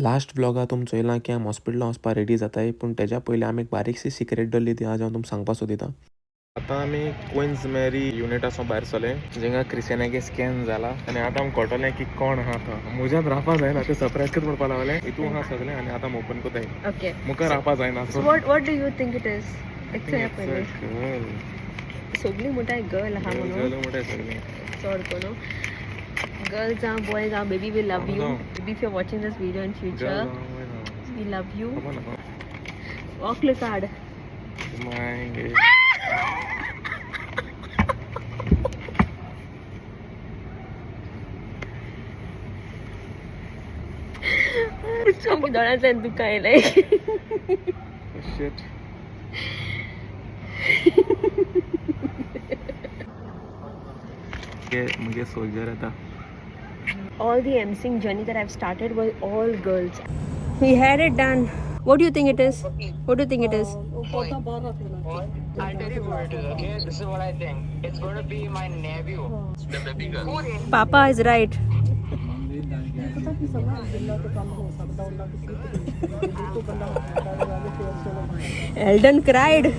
Last व्लॉगा तुम चोयलां की आमी हॉस्पिटलां वचपा रेडी जाताय, पूण तेज्या पयलीं आमी एक बारीकशी सिक्रेट दल्ली ती आज हांव तुमकां सांगपा सोदितां. आतां आमी क्विन्स मॅरी युनिटासून भायर सरले, जिंगा क्रिस्टियानागे स्कॅन जाला आनी आतां आमकां कळटलें की कोण आहा तो. म्हज्यान रावपा जायना, ते सरप्रायज करता म्हणपा लागले. हितून आहा सगळें आनी आतां ओपन कोताय. Okay. मुखार रावपा जायना. सो What do you think it is? Explain पहिले. गर्ल. सगळी मोठा गर्ल आहा म्हणून. गर्ल म्हणटाय सगळीं. चड कोण girls and boys and baby we love you. Maybe if you're watching this video in future, we love you. Walk the card. चौकी दोळ्यांचा दुखायलाय. Shit. मुझे सोल्जर आता. All the emceeing journey that I've started was all girls. We had it done. What do you think it is? What do you think it is? I'll tell you what it is, okay? This is what I think. It's going to be my nephew, the baby girl. Papa is right. Eldon cried.